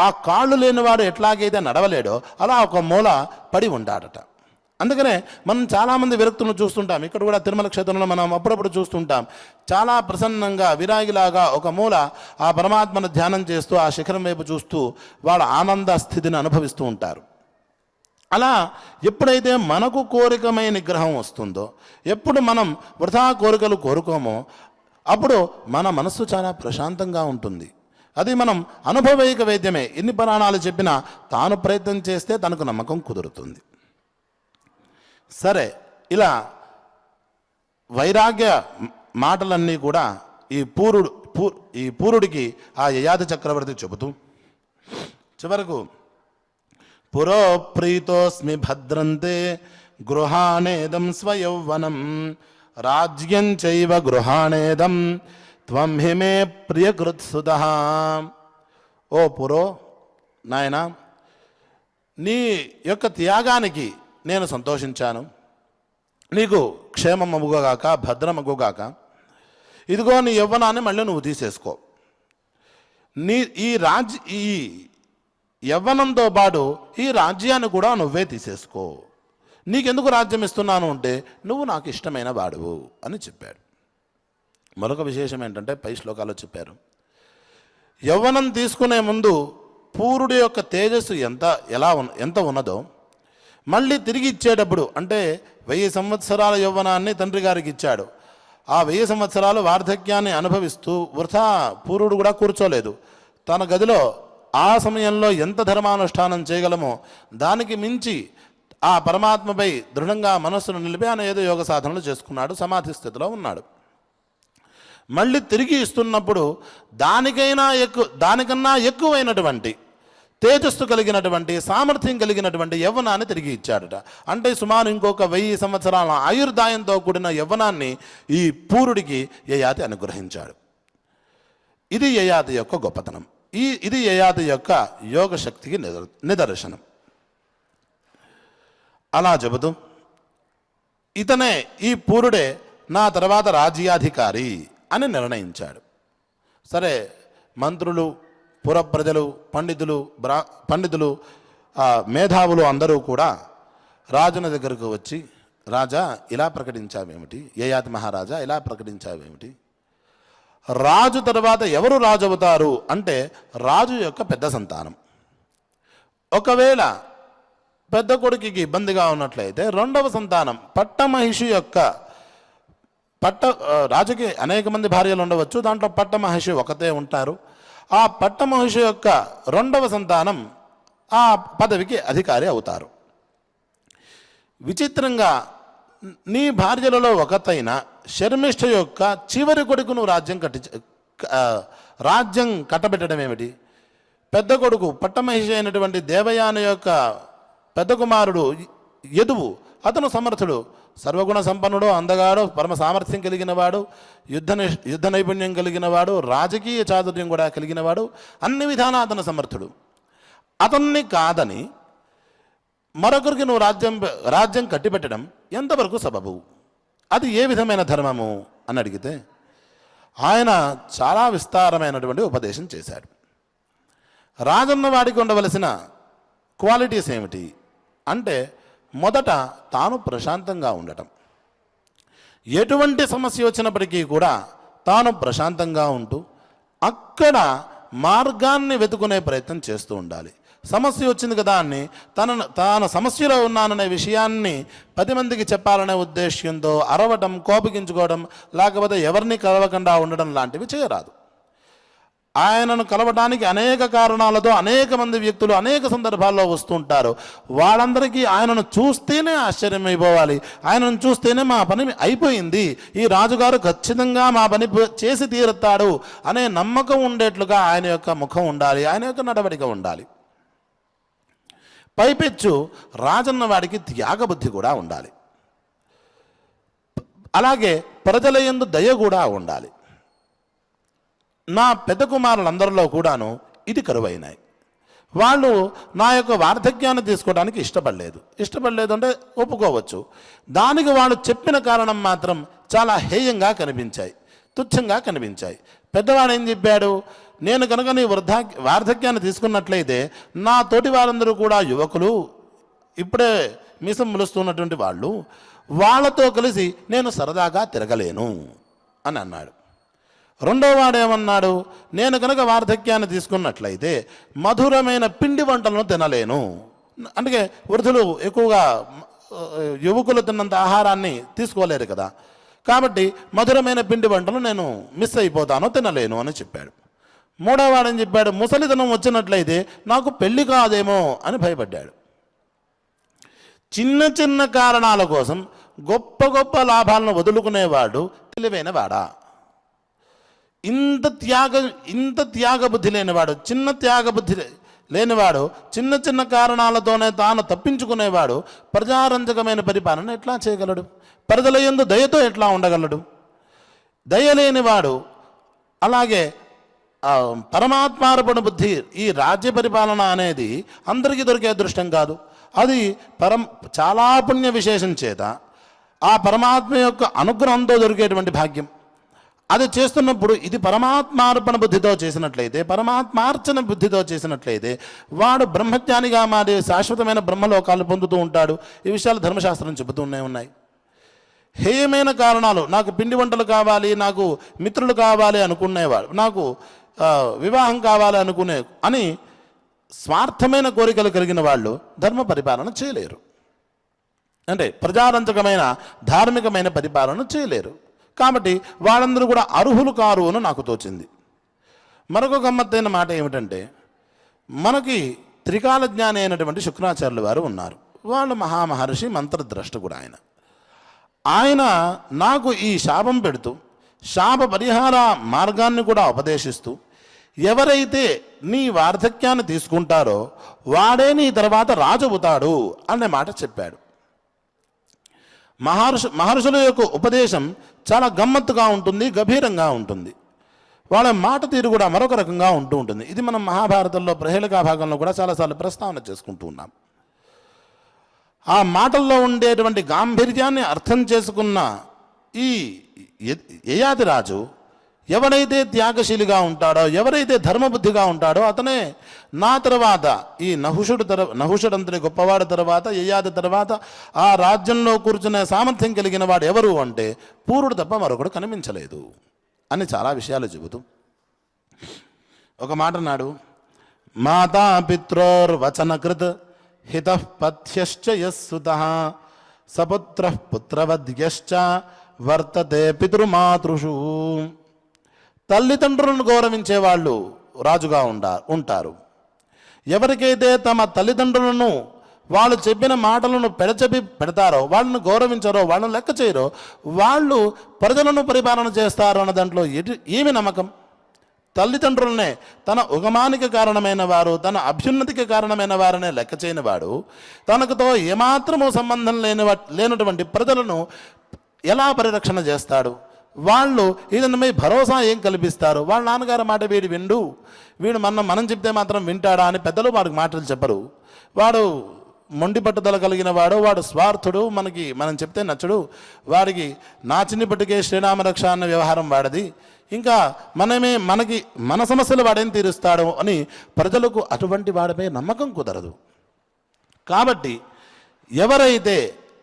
ఆ కాళ్ళు లేనివాడు ఎట్లాగైతే నడవలేడో అలా ఒక మూల పడి ఉంటాడట. అందుకనే మనం చాలామంది విరక్తులను చూస్తుంటాం. ఇక్కడ కూడా తిరుమల క్షేత్రంలో మనం అప్పుడప్పుడు చూస్తుంటాం. చాలా ప్రసన్నంగా విరాగిలాగా ఒక మూల ఆ పరమాత్మను ధ్యానం చేస్తూ ఆ శిఖరం వైపు చూస్తూ వాళ్ళ ఆనంద స్థితిని అనుభవిస్తూ ఉంటారు. అలా ఎప్పుడైతే మనకు కోరికమై నిగ్రహం వస్తుందో, ఎప్పుడు మనం వృథా కోరికలు కోరుకోమో, అప్పుడు మన మనస్సు చాలా ప్రశాంతంగా ఉంటుంది. అది మనం అనుభవైక వేద్యమే. ఎన్ని పురాణాలు చెప్పినా తాను ప్రయత్నం చేస్తే తనకు నమ్మకం కుదురుతుంది. సరే, ఇలా వైరాగ్య మాటలన్నీ కూడా ఈ పూరుడికి ఆ యయాతి చక్రవర్తి చెబుతూ చివరకు పురోప్రీతోస్మి భద్రంతే గృహాణేదం స్వయౌవనం రాజ్యం చైవ గృహాణేదం త్వం హిమే ప్రియకృత్సుతః. ఓ పురో, నాయన, నీ యొక్క త్యాగానికి నేను సంతోషించాను. నీకు క్షేమమగుగాక, భద్రమగుగాక. ఇదిగో నీ యవ్వనాన్ని మళ్ళీ నువ్వు తీసేసుకో. ఈ యవ్వనంతో పాటు ఈ రాజ్యాన్ని కూడా నువ్వే తీసేసుకో. నీకెందుకు రాజ్యం ఇస్తున్నాను అంటే నువ్వు నాకు ఇష్టమైన వాడువు అని చెప్పాడు. మరొక విశేషం ఏంటంటే పై శ్లోకాల్లో చెప్పారు, యవ్వనం తీసుకునే ముందు పూరుడి యొక్క తేజస్సు ఎంత ఉన్నదో మళ్ళీ తిరిగి ఇచ్చేటప్పుడు, అంటే 1000 సంవత్సరాల యవ్వనాన్ని తండ్రి గారికి ఇచ్చాడు. ఆ 1000 సంవత్సరాలు వార్ధక్యాన్ని అనుభవిస్తూ వృథా పూరుడు కూడా కూర్చోలేదు. తన గదిలో ఆ సమయంలో ఎంత ధర్మానుష్ఠానం చేయగలమో దానికి మించి ఆ పరమాత్మపై దృఢంగా మనస్సును నిలిపి ఆయన ఏదో యోగ సాధనలు చేసుకున్నాడు. సమాధి స్థితిలో ఉన్నాడు. మళ్ళీ తిరిగి ఇస్తున్నప్పుడు దానికన్నా ఎక్కువైనటువంటి తేజస్సు కలిగినటువంటి, సామర్థ్యం కలిగినటువంటి యవ్వనాన్ని తిరిగి ఇచ్చాడట. అంటే సుమారు ఇంకొక 1000 సంవత్సరాల ఆయుర్దాయంతో కూడిన యవ్వనాన్ని ఈ పూరుడికి యయాతి అనుగ్రహించాడు. ఇది యయాతి యొక్క గొప్పతనం. ఇది యయాతి యొక్క యోగ శక్తికి నిదర్శనం. అలా చెబుతూ ఇతనే, ఈ పూరుడే నా తర్వాత రాజ్యాధికారి అని నిర్ణయించాడు. సరే, మంత్రులు, పుర ప్రజలు, పండితులు, మేధావులు అందరూ కూడా రాజున దగ్గరకు వచ్చి, రాజా ఇలా ప్రకటించావేమిటి, యయాతి మహారాజా ఇలా ప్రకటించావేమిటి? రాజు తర్వాత ఎవరు రాజు అవుతారు అంటే రాజు యొక్క పెద్ద సంతానం. ఒకవేళ పెద్ద కొడుకుకి ఇబ్బందిగా ఉన్నట్లయితే రెండవ సంతానం పట్టమహిషి యొక్క రాజుకి అనేక మంది భార్యలు ఉండవచ్చు, దాంట్లో పట్టమహిషి ఒకతే ఉంటారు. ఆ పట్టమహిషి యొక్క రెండవ సంతానం ఆ పదవికి అధికారి అవుతారు. విచిత్రంగా నీ భార్యలలో ఒకతైన శర్మిష్ఠ యొక్క చివరి కొడుకు నువ్వు రాజ్యం కట్టబెట్టడం ఏమిటి? పెద్ద కొడుకు పట్టమహిషి అయినటువంటి దేవయాని యొక్క పెద్ద కుమారుడు యదువు, అతను సమర్థుడు, సర్వగుణ సంపన్నుడు, అందగాడు, పరమ సామర్థ్యం కలిగినవాడు, యుద్ధ నైపుణ్యం కలిగినవాడు, రాజకీయ చాతుర్యం కూడా కలిగినవాడు, అన్ని విధాలా అతను సమర్థుడు. అతన్ని కాదని మరొకరికి నువ్వు రాజ్యం కట్టిపెట్టడం ఎంతవరకు సబబు? అది ఏ విధమైన ధర్మము అని అడిగితే ఆయన చాలా విస్తారమైనటువంటి ఉపదేశం చేశాడు. రాజన్న వాడికి ఉండవలసిన క్వాలిటీస్ ఏమిటి అంటే, మొదట తాను ప్రశాంతంగా ఉండటం. ఎటువంటి సమస్య వచ్చినప్పటికీ కూడా తాను ప్రశాంతంగా ఉంటూ అక్కడ మార్గాన్ని వెతుకునే ప్రయత్నం చేస్తూ ఉండాలి. సమస్య వచ్చింది కదా అని తాను సమస్యలో ఉన్నాననే విషయాన్ని 10 మందికి చెప్పాలనే ఉద్దేశ్యంతో అరవటం, కోపగించుకోవడం, లేకపోతే ఎవరిని కలవకుండా ఉండడం లాంటివి చేయరాదు. ఆయనను కలవడానికి అనేక కారణాలతో అనేక మంది వ్యక్తులు అనేక సందర్భాల్లో వస్తుంటారు. వాళ్ళందరికీ ఆయనను చూస్తేనే ఆశ్చర్యమైపోవాలి. ఆయనను చూస్తేనే మా పని అయిపోయింది, ఈ రాజుగారు ఖచ్చితంగా మా పని చేసి తీరుతాడు అనే నమ్మకం ఉండేట్లుగా ఆయన యొక్క ముఖం ఉండాలి, ఆయన యొక్క నడవడిక ఉండాలి. పైపెచ్చు రాజన్న వాడికి త్యాగబుద్ధి కూడా ఉండాలి. అలాగే ప్రజల యందు దయ కూడా ఉండాలి. నా పెద్ద కుమారులందరిలో కూడాను ఇది కరువైనాయి. వాళ్ళు నా యొక్క వార్ధక్యాన్ని తీసుకోవడానికి ఇష్టపడలేదు అంటే ఒప్పుకోవచ్చు. దానికి వాళ్ళు చెప్పిన కారణం మాత్రం చాలా హేయంగా కనిపించాయి, తుచ్చంగా కనిపించాయి. పెద్దవాడు ఏం చెప్పాడు, నేను కనుక నీ వార్ధక్యాన్ని తీసుకున్నట్లయితే నా తోటి వారందరూ కూడా యువకులు, ఇప్పుడే మీసం ములుస్తున్నటువంటి వాళ్ళు, వాళ్ళతో కలిసి నేను సరదాగా తిరగలేను అని అన్నాడు. రెండో వాడేమన్నాడు, నేను కనుక వార్ధక్యాన్ని తీసుకున్నట్లయితే మధురమైన పిండి వంటలను తినలేను. అందుకే వృద్ధులు ఎక్కువగా యువకులు తిన్నంత ఆహారాన్ని తీసుకోలేరు కదా, కాబట్టి మధురమైన పిండి వంటలు నేను మిస్ అయిపోతాను, తినలేను అని చెప్పాడు. మూడో వాడని చెప్పాడు, ముసలితనం వచ్చినట్లయితే నాకు పెళ్లి కాదేమో అని భయపడ్డాడు. చిన్న చిన్న కారణాల కోసం గొప్ప గొప్ప లాభాలను వదులుకునేవాడు తెలివైన వాడా? ఇంత త్యాగబుద్ధి లేనివాడు, చిన్న త్యాగబుద్ధి లేనివాడు, చిన్న చిన్న కారణాలతోనే తాను తప్పించుకునేవాడు ప్రజారంజకమైన పరిపాలన ఎట్లా చేయగలడు? ప్రజల యందు దయతో ఎట్లా ఉండగలడు? దయలేనివాడు, అలాగే పరమాత్మార్పణ బుద్ధి, ఈ రాజ్య పరిపాలన అనేది అందరికీ దొరికే అదృష్టం కాదు. అది చాలా పుణ్య విశేషం చేత ఆ పరమాత్మ యొక్క అనుగ్రహంతో దొరికేటువంటి భాగ్యం. అది చేస్తున్నప్పుడు ఇది పరమాత్మార్పణ బుద్ధితో చేసినట్లయితే, పరమాత్మార్చన బుద్ధితో చేసినట్లయితే వాడు బ్రహ్మజ్ఞానిగా మారి శాశ్వతమైన బ్రహ్మలోకాలు పొందుతూ ఉంటాడు. ఈ విషయాలు ధర్మశాస్త్రం చెబుతూనే ఉన్నాయి. హేయమైన కారణాలు, నాకు పిండి వంటలు కావాలి, నాకు మిత్రులు కావాలి అనుకునేవాడు, నాకు వివాహం కావాలి అని స్వార్థమైన కోరికలు కలిగిన వాళ్ళు ధర్మ పరిపాలన చేయలేరు. అంటే ప్రజారంజకమైన ధార్మికమైన పరిపాలన చేయలేరు. కాబట్టి వాళ్ళందరూ కూడా అర్హులు కారు అని నాకు తోచింది. మరొక గమ్మత్తైన మాట ఏమిటంటే, మనకి త్రికాల జ్ఞాని అయినటువంటి శుక్రాచార్యులు వారు ఉన్నారు. వాళ్ళు మహామహర్షి, మంత్రద్రష్ట కూడా ఆయన నాకు ఈ శాపం పెడుతూ శాప పరిహార మార్గాన్ని కూడా ఉపదేశిస్తూ, ఎవరైతే నీ వార్ధక్యాన్ని తీసుకుంటారో వాడే నీ తర్వాత రాజు అవుతాడు అనే మాట చెప్పాడు. మహర్షుల యొక్క ఉపదేశం చాలా గమ్మత్తుగా ఉంటుంది, గభీరంగా ఉంటుంది. వాళ్ళ మాట తీరు కూడా మరొక రకంగా ఉంటుంది. ఇది మనం మహాభారతంలో ప్రహేళికా భాగంలో కూడా చాలాసార్లు ప్రస్తావన చేసుకుంటూ ఉన్నాం. ఆ మాటల్లో ఉండేటువంటి గాంభీర్యాన్ని అర్థం చేసుకున్న ఈ యయాతి రాజు ఎవరైతే త్యాగశీలిగా ఉంటాడో, ఎవరైతే ధర్మబుద్ధిగా ఉంటాడో అతనే నా తర్వాత, ఈ నహుషుడంతటి గొప్పవాడి తర్వాత, యయాతి తర్వాత ఆ రాజ్యంలో కూర్చునే సామర్థ్యం కలిగిన వాడు ఎవరు అంటే పూరుడు తప్ప మరొకడు కనిపించలేదు అని చాలా విషయాలు చెబుతూ ఒక మాట అన్నాడు, మాతా పిత్రోర్వచనకృత్ హితః పథ్యశ్చ యస్సుతః సపుత్రః పుత్రవద్యశ్చ వర్తతే పితృమాతృషు. తల్లిదండ్రులను గౌరవించే వాళ్ళు రాజుగా ఉంటారు. ఎవరికైతే తమ తల్లిదండ్రులను వాళ్ళు చెప్పిన మాటలను పెడతారో, వాళ్ళను గౌరవించారో, వాళ్ళను లెక్క చేయరో, వాళ్ళు ప్రజలను పరిపాలన చేస్తారు అన్న దాంట్లో ఏమి నమ్మకం? తల్లిదండ్రులనే తన ఉగమానికి కారణమైన వారు, తన అభ్యున్నతికి కారణమైన వారనే లెక్క చేయని వాడు తనకుతో ఏమాత్రమూ సంబంధం లేనటువంటి ప్రజలను ఎలా పరిరక్షణ చేస్తాడు? వాళ్ళు ఈయనపై భరోసా ఏం కల్పిస్తారు? వాళ్ళ నాన్నగారి మాట వీడు మనం చెప్తే మాత్రం వింటాడా అని పెద్దలు వాడికి మాటలు చెప్పరు. వాడు మొండి పట్టుదల కలిగిన వాడు స్వార్థుడు, మనం చెప్తే నచ్చడు, వాడికి నా చిన్ని పట్టుకే శ్రీరామరక్ష అన్న వ్యవహారం వాడది, ఇంకా మన సమస్యలు వాడేం తీరుస్తాడు అని ప్రజలకు అటువంటి వాడిపై నమ్మకం కుదరదు. కాబట్టి ఎవరైతే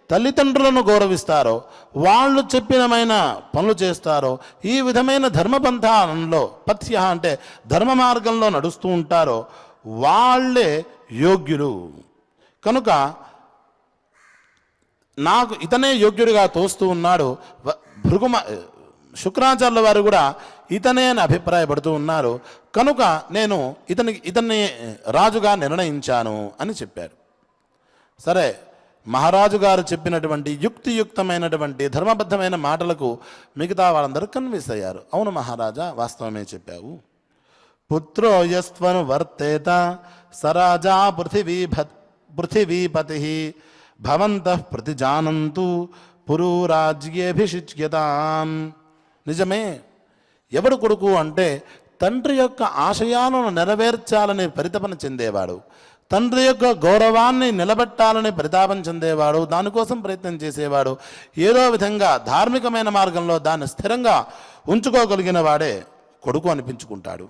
తల్లిదండ్రులను గౌరవిస్తారో, వాళ్ళు చెప్పినమైన పనులు చేస్తారో, ఈ విధమైన ధర్మపంథంలో పథ్య అంటే ధర్మ మార్గంలో నడుస్తూ ఉంటారో వాళ్ళే యోగ్యులు. కనుక నాకు ఇతనే యోగ్యుడిగా తోస్తూ ఉన్నాడు. శుక్రాచార్యుల వారు కూడా ఇతనే అని అభిప్రాయపడుతూ ఉన్నారు. కనుక నేను ఇతన్ని రాజుగా నిర్ణయించాను అని చెప్పారు. సరే, మహారాజు గారు చెప్పినటువంటి యుక్తియుక్తమైనటువంటి ధర్మబద్ధమైన మాటలకు మిగతా వాళ్ళందరూ కన్విన్స్ అయ్యారు. అవును మహారాజా, వాస్తవమే చెప్పావు. పుత్రో యస్త్వను వర్తేత సరాజా పృథివీపతి భవంతః ప్రతిజానంతు పురూరాజ్యేభిషిచ్యతాం. నిజమే, ఎవడు కొడుకు అంటే తండ్రి యొక్క ఆశయాలను నెరవేర్చాలని పరితపన చెందేవాడు, తండ్రి యొక్క గౌరవాన్ని నిలబెట్టాలని పరితాపం చెందేవాడు, దానికోసం ప్రయత్నం చేసేవాడు, ఏదో విధంగా ధార్మికమైన మార్గంలో దాన్ని స్థిరంగా ఉంచుకోగలిగిన వాడే కొడుకు అనిపించుకుంటాడు.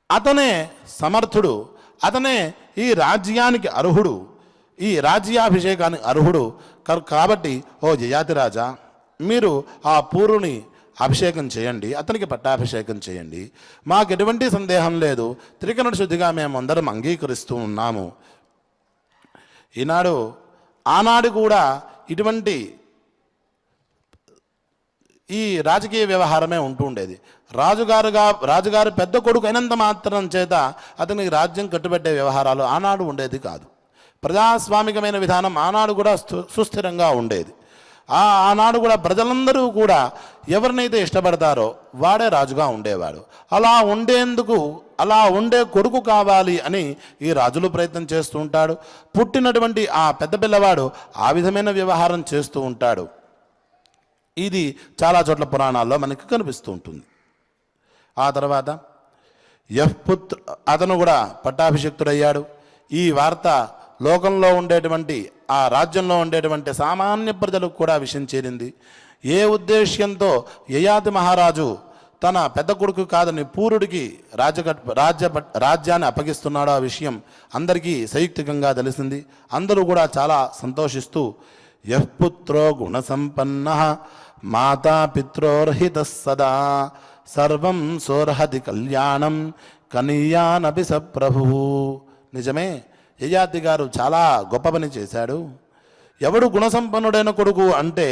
అతనే సమర్థుడు, అతనే ఈ రాజ్యానికి అర్హుడు, ఈ రాజ్యాభిషేకానికి అర్హుడు. కాబట్టి ఓ జయాతి రాజా, మీరు ఆ పూరుని అభిషేకం చేయండి, అతనికి పట్టాభిషేకం చేయండి. మాకు ఎటువంటి సందేహం లేదు, త్రికరణ శుద్ధిగా మేమందరం అంగీకరిస్తూ ఉన్నాము. ఆనాడు కూడా ఇటువంటి ఈ రాజకీయ వ్యవహారమే ఉంటూ ఉండేది. రాజుగారు పెద్ద కొడుకు అయినంత మాత్రం చేత అతనికి రాజ్యం కట్టుబెట్టే వ్యవహారాలు ఆనాడు ఉండేది కాదు. ప్రజాస్వామికమైన విధానం ఆనాడు కూడా సుస్థిరంగా ఉండేది. ఆనాడు కూడా ప్రజలందరూ కూడా ఎవరినైతే ఇష్టపడతారో వాడే రాజుగా ఉండేవాడు. అలా ఉండే కొడుకు కావాలి అని ఈ రాజులు ప్రయత్నం చేస్తూ ఉంటాడు. పుట్టినటువంటి ఆ పెద్ద పిల్లవాడు ఆ విధమైన వ్యవహారం చేస్తూ ఉంటాడు. ఇది చాలా చోట్ల పురాణాల్లో మనకి కనిపిస్తూ ఉంటుంది. ఆ తర్వాత అతను కూడా పట్టాభిషిక్తుడయ్యాడు. ఈ వార్త లోకంలో ఉండేటువంటి ఆ రాజ్యంలో ఉండేటువంటి సామాన్య ప్రజలకు కూడా విషయం చేరింది. ఏ ఉద్దేశ్యంతో యయాతి మహారాజు తన పెద్ద కొడుకు కాదని పూరుడికి రాజ్యాన్ని అప్పగిస్తున్నాడో ఆ విషయం అందరికీ సంయుక్తికంగా తెలిసింది. అందరూ కూడా చాలా సంతోషిస్తూ యఃపుత్రో గుణసంపన్న మాతాపిత్రోర్హిత సదా సర్వం సోర్హతి కళ్యాణం కనీయానపి సప్రభు. నిజమే, యయాతి గారు చాలా గొప్ప పని చేశాడు. ఎవడు గుణసంపన్నుడైన కొడుకు అంటే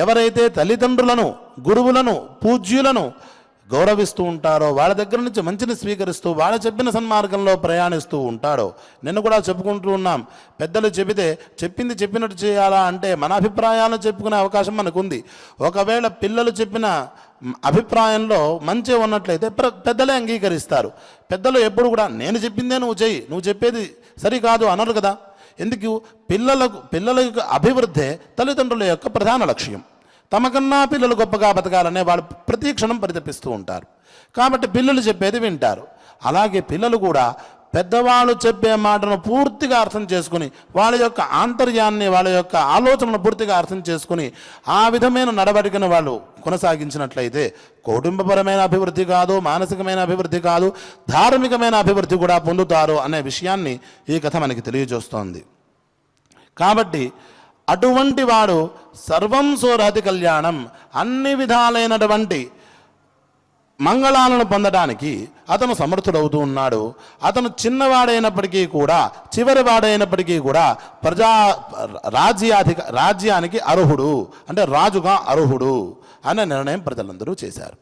ఎవరైతే తల్లిదండ్రులను, గురువులను, పూజ్యులను గౌరవిస్తూ ఉంటారో, వాళ్ళ దగ్గర నుంచి మంచిని స్వీకరిస్తూ వాళ్ళ చెప్పిన సన్మార్గంలో ప్రయాణిస్తూ ఉంటాడో. నిన్న కూడా చెప్పుకుంటూ ఉన్నాం, పెద్దలు చెప్పింది చెప్పినట్టు చేయాలా అంటే మన అభిప్రాయాలను చెప్పుకునే అవకాశం మనకుంది. ఒకవేళ పిల్లలు చెప్పిన అభిప్రాయంలో మంచి ఉన్నట్లయితే పెద్దలే అంగీకరిస్తారు. పెద్దలు ఎప్పుడు కూడా నేను చెప్పిందే నువ్వు చెయ్యి, నువ్వు చెప్పేది సరికాదు అనరు కదా. ఎందుకు? పిల్లల యొక్క అభివృద్ధే తల్లిదండ్రుల యొక్క ప్రధాన లక్ష్యం. తమకన్నా పిల్లలు గొప్పగా బతకాలనే వాళ్ళు ప్రతి క్షణం పరితపిస్తూ ఉంటారు. కాబట్టి పిల్లలు చెప్పేది వింటారు. అలాగే పిల్లలు కూడా పెద్దవాళ్ళు చెప్పే మాటను పూర్తిగా అర్థం చేసుకుని, వాళ్ళ యొక్క ఆంతర్యాన్ని, వాళ్ళ యొక్క ఆలోచనను పూర్తిగా అర్థం చేసుకుని ఆ విధమైన నడవడికను వాళ్ళు కొనసాగించినట్లయితే కుటుంబపరమైన అభివృద్ధి కాదు, మానసికమైన అభివృద్ధి కాదు, ధార్మికమైన అభివృద్ధి కూడా పొందుతారు అనే విషయాన్ని ఈ కథ మనకి తెలియజేస్తోంది. కాబట్టి అటువంటి వాడు సర్వం సోరహతి కళ్యాణం, అన్ని విధాలైనటువంటి మంగళాలను పొందడానికి అతను సమర్థుడవుతూ ఉన్నాడు. అతను చిన్నవాడైనప్పటికీ కూడా, చివరివాడైనప్పటికీ కూడా రాజ్యానికి అర్హుడు, అంటే రాజుగా అర్హుడు అనే నిర్ణయం ప్రజలందరూ చేశారు.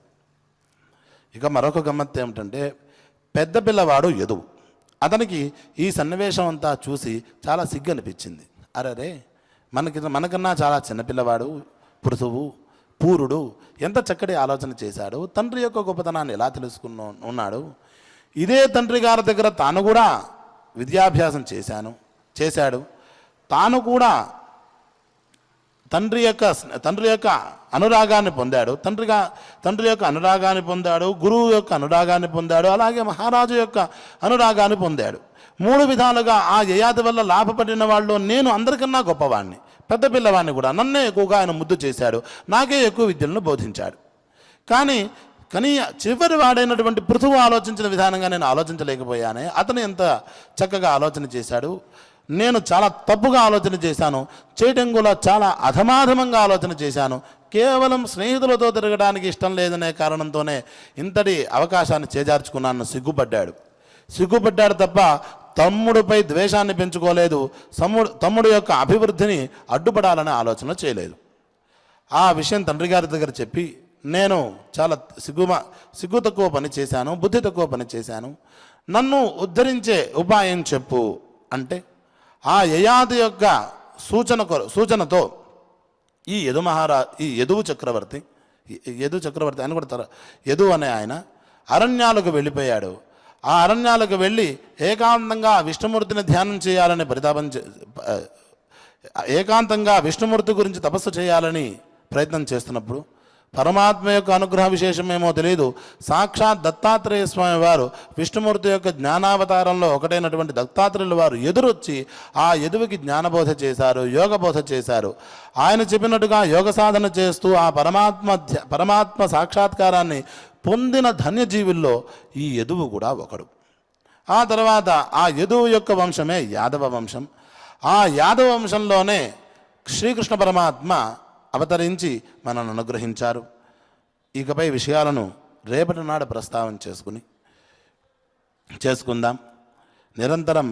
ఇక మరొక గమ్మత్తు ఏమిటంటే, పెద్ద పిల్లవాడు యదువు. అతనికి ఈ సన్నివేశం అంతా చూసి చాలా సిగ్గు అనిపించింది. అరే, మనకన్నా చాలా చిన్నపిల్లవాడు పూరుడు ఎంత చక్కటి ఆలోచన చేశాడు, తండ్రి యొక్క గొప్పతనాన్ని ఎలా ఉన్నాడు. ఇదే తండ్రి గారి దగ్గర తాను కూడా విద్యాభ్యాసం చేశాడు. తాను కూడా తండ్రి యొక్క అనురాగాన్ని పొందాడు. తండ్రి యొక్క అనురాగాన్ని పొందాడు, గురువు యొక్క అనురాగాన్ని పొందాడు, అలాగే మహారాజు యొక్క అనురాగాన్ని పొందాడు. మూడు విధాలుగా ఆ యయాతి వల్ల లాభపడిన వాళ్ళు నేను అందరికన్నా గొప్పవాడిని, పెద్ద పిల్లవాడిని కూడా, నన్నే ఎక్కువగా ఆయన ముద్దు చేశాడు, నాకే ఎక్కువ విద్యలను బోధించాడు. కానీ చివరి వాడైనటువంటి పృథువు ఆలోచించిన విధానంగా నేను ఆలోచించలేకపోయానే. అతను ఎంత చక్కగా ఆలోచన చేశాడు. నేను చాలా తప్పుగా ఆలోచన చేశాను, చేయటం కూడా చాలా అధమాధమంగా ఆలోచన చేశాను. కేవలం స్నేహితులతో తిరగడానికి ఇష్టం లేదనే కారణంతోనే ఇంతటి అవకాశాన్ని చేజార్చుకున్నాను. సిగ్గుపడ్డాడు తప్ప తమ్ముడిపై ద్వేషాన్ని పెంచుకోలేదు. తమ్ముడు యొక్క అభివృద్ధిని అడ్డుపడాలనే ఆలోచన చేయలేదు. ఆ విషయం తండ్రి గారి దగ్గర చెప్పి, నేను చాలా సిగ్గు తక్కువ పని చేశాను, బుద్ధి తక్కువ పని చేశాను, నన్ను ఉద్ధరించే ఉపాయం చెప్పు అంటే, ఆ యయాతి యొక్క సూచనతో ఈ యదువు చక్రవర్తి ఆయన కూడా యదువు అనే ఆయన అరణ్యాలకు వెళ్ళిపోయాడు. ఆ అరణ్యాలకు వెళ్ళి ఏకాంతంగా విష్ణుమూర్తిని ధ్యానం చేయాలని ఏకాంతంగా విష్ణుమూర్తి గురించి తపస్సు చేయాలని ప్రయత్నం చేస్తున్నప్పుడు పరమాత్మ యొక్క అనుగ్రహ విశేషమేమో తెలియదు, సాక్షాత్ దత్తాత్రేయ స్వామి వారు విష్ణుమూర్తి యొక్క జ్ఞానావతారంలో ఒకటైనటువంటి దత్తాత్రేయుల వారు ఎదురొచ్చి ఆ ఎదువుకి జ్ఞానబోధ చేశారు, యోగబోధ చేశారు. ఆయన చెప్పినట్టుగా యోగ సాధన చేస్తూ ఆ పరమాత్మ సాక్షాత్కారాన్ని పొందిన ధన్యజీవుల్లో ఈ యదువు కూడా ఒకడు. ఆ తర్వాత ఆ యదువు యొక్క వంశమే యాదవ వంశం. ఆ యాదవ వంశంలోనే శ్రీకృష్ణ పరమాత్మ అవతరించి మనల్ని అనుగ్రహించారు. ఇకపై విషయాలను రేపటి నాడు ప్రస్తావన చేసుకుందాం. నిరంతరం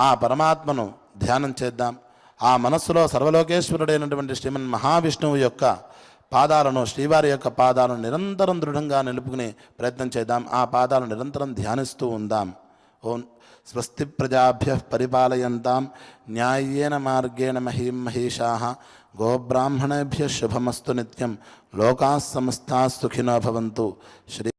ఆ పరమాత్మను ధ్యానం చేద్దాం. ఆ మనస్సులో సర్వలోకేశ్వరుడైనటువంటి శ్రీమన్ మహావిష్ణువు యొక్క పాదాలను, శ్రీవారి యొక్క పాదాలను నిరంతరం దృఢంగా నిలుపుకునే ప్రయత్నం చేద్దాం. ఆ పాదాలను నిరంతరం ధ్యానిస్తూ ఉందాం. ఓం స్వస్తి ప్రజాభ్యః పరిపాలయంతాం న్యాయేన మార్గేణ మహీం మహేషాః గోబ్రాహ్మణేభ్యః శుభమస్తు నిత్యం. లోకాః సమస్తాః సుఖినో భవంతు. శ్రీ